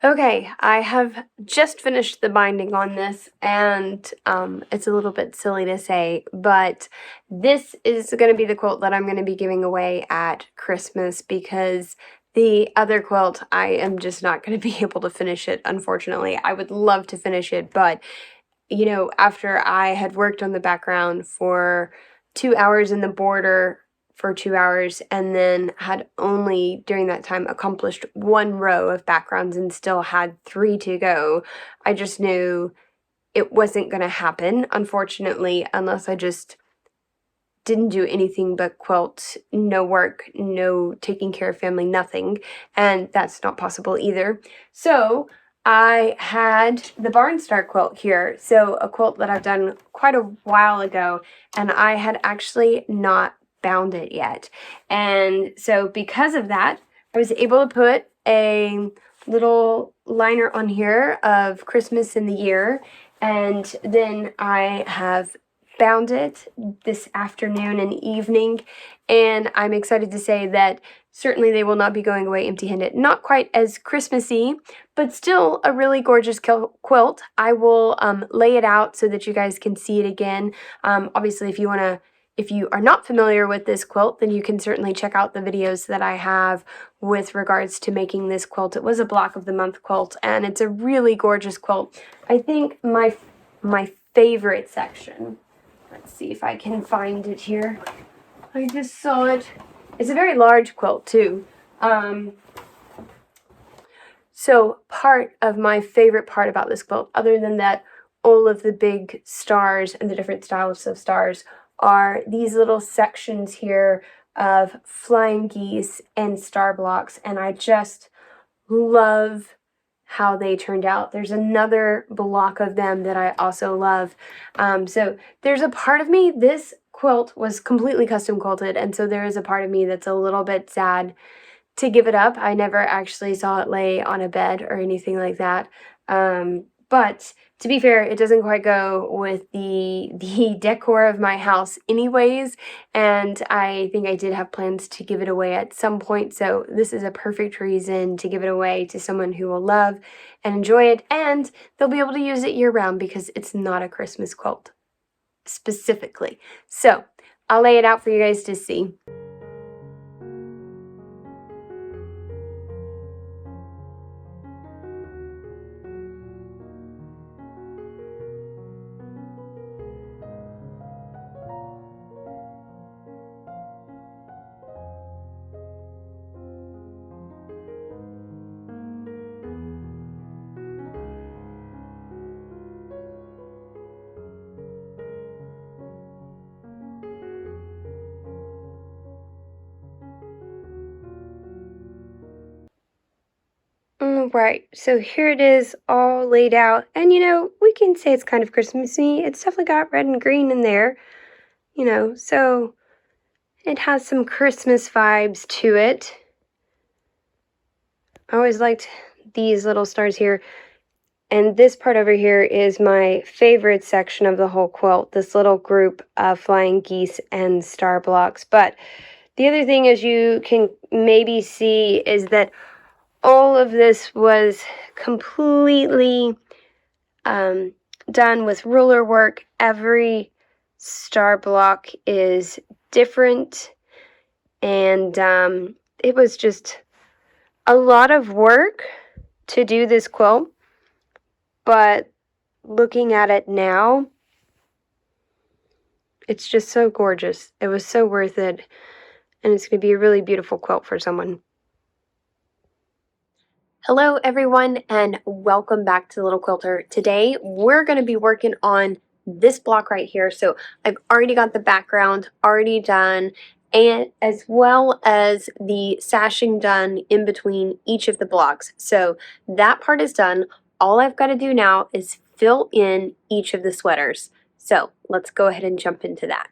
Okay, I have just finished the binding on this, and it's a little bit silly to say, but this is going to be the quilt that I'm going to be giving away at Christmas because the other quilt, I am just not going to be able to finish it, unfortunately. I would love to finish it, but, you know, after I had worked on the background for 2 hours in the border for 2 hours and then had only during that time accomplished 1 row of backgrounds and still had 3 to go, I just knew it wasn't going to happen, unfortunately, unless I just didn't do anything but quilt, no work, no taking care of family, nothing, and that's not possible either. So I had the Barnstar quilt here, so a quilt that I've done quite a while ago, and I had actually not bound it yet. And so because of that, I was able to put a little liner on here of Christmas in the year, and then I have bound it this afternoon and evening, and I'm excited to say that certainly they will not be going away empty-handed. Not quite as Christmassy, but still a really gorgeous quilt. I will lay it out so that you guys can see it again. Obviously, if you are not familiar with this quilt, then you can certainly check out the videos that I have with regards to making this quilt. It was a block of the month quilt, and it's a really gorgeous quilt. I think my favorite section, let's see if I can find it here. I just saw it. It's a very large quilt too. So part of my favorite part about this quilt, other than that all of the big stars and the different styles of stars, are these little sections here of flying geese and star blocks, and I just love how they turned out. There's another block of them that I also love. So there's a part of me, this quilt was completely custom quilted, and so there is a part of me that's a little bit sad to give it up. I never actually saw it lay on a bed or anything like that. But to be fair, it doesn't quite go with the decor of my house anyways, and I think I did have plans to give it away at some point, so this is a perfect reason to give it away to someone who will love and enjoy it, and they'll be able to use it year-round because it's not a Christmas quilt specifically. So I'll lay it out for you guys to see. Right, so here it is all laid out, and you know, we can say it's kind of Christmassy. It's definitely got red and green in there, you know, so it has some Christmas vibes to it. I always liked these little stars here, and this part over here is my favorite section of the whole quilt, this little group of flying geese and star blocks. But the other thing, as you can maybe see, is that all of this was completely done with ruler work. Every star block is different, and it was just a lot of work to do this quilt, but looking at it now, it's just so gorgeous. It was so worth it, and it's going to be a really beautiful quilt for someone. Hello everyone, and welcome back to Little Quilter. Today we're going to be working on this block right here. So I've already got the background already done, and as well as the sashing done in between each of the blocks. So that part is done. All I've got to do now is fill in each of the sweaters. So let's go ahead and jump into that.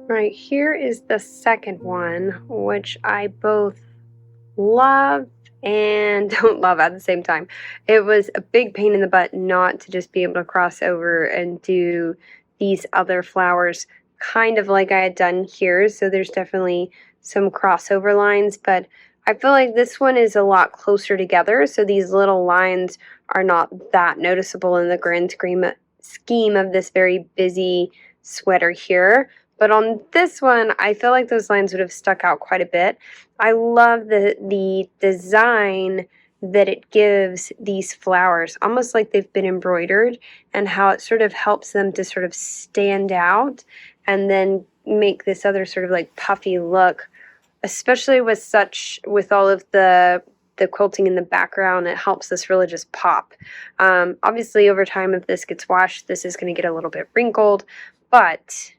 Right, here is the second one, which I both love and don't love at the same time. It was a big pain in the butt not to just be able to cross over and do these other flowers kind of like I had done here. So there's definitely some crossover lines, but I feel like this one is a lot closer together. So these little lines are not that noticeable in the grand scheme of this very busy sweater here. But on this one, I feel like those lines would have stuck out quite a bit. I love the design that it gives these flowers, almost like they've been embroidered, and how it sort of helps them to sort of stand out and then make this other sort of like puffy look, especially with all of the the quilting in the background. It helps this really just pop. Obviously, over time, if this gets washed, this is going to get a little bit wrinkled, but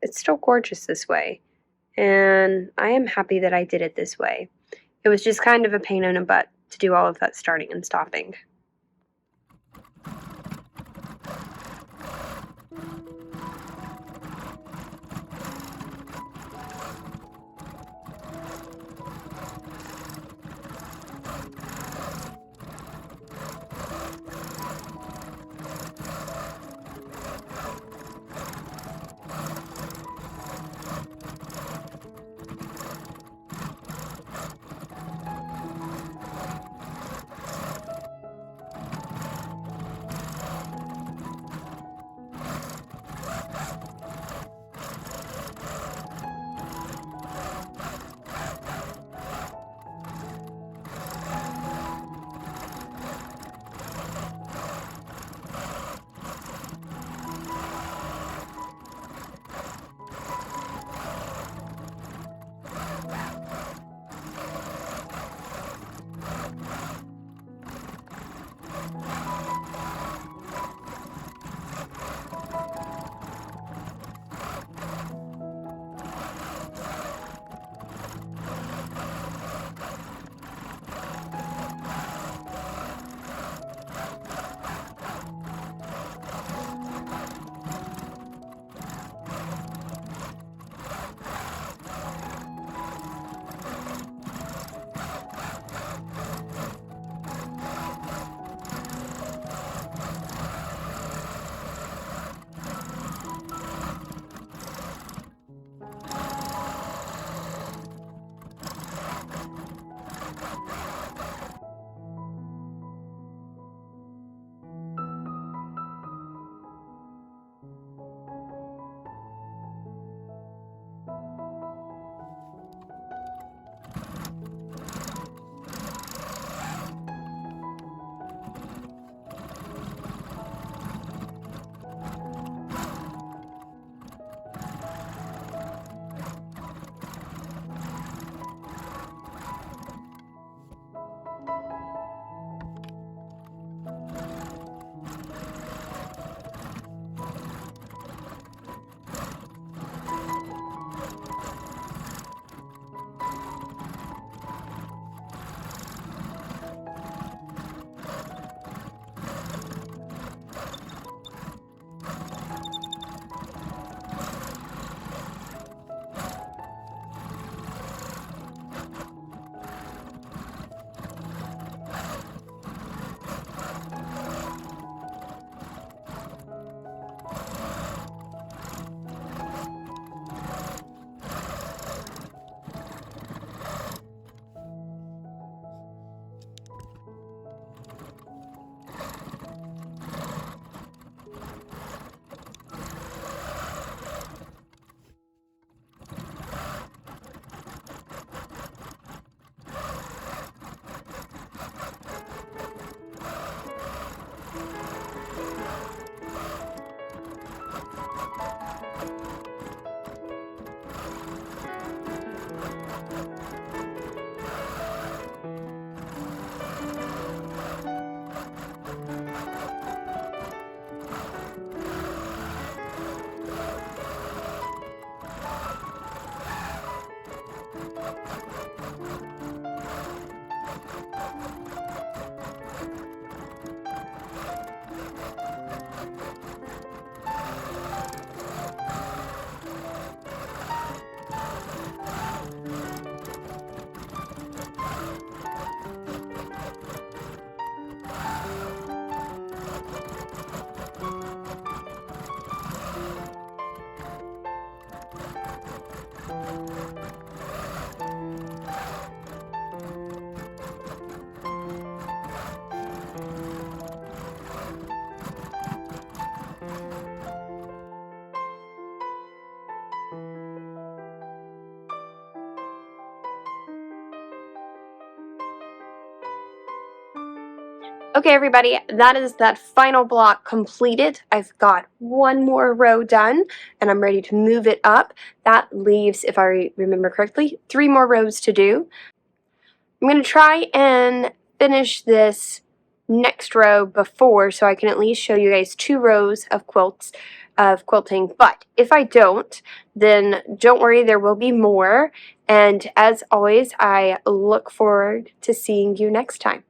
it's still gorgeous this way. And I am happy that I did it this way. It was just kind of a pain in the butt to do all of that starting and stopping. Okay, everybody, that is that final block completed. I've got one more row done, and I'm ready to move it up. That leaves, if I remember correctly, 3 more rows to do. I'm going to try and finish this next row before, so I can at least show you guys 2 rows of quilting. But if I don't, then don't worry, there will be more. And as always, I look forward to seeing you next time.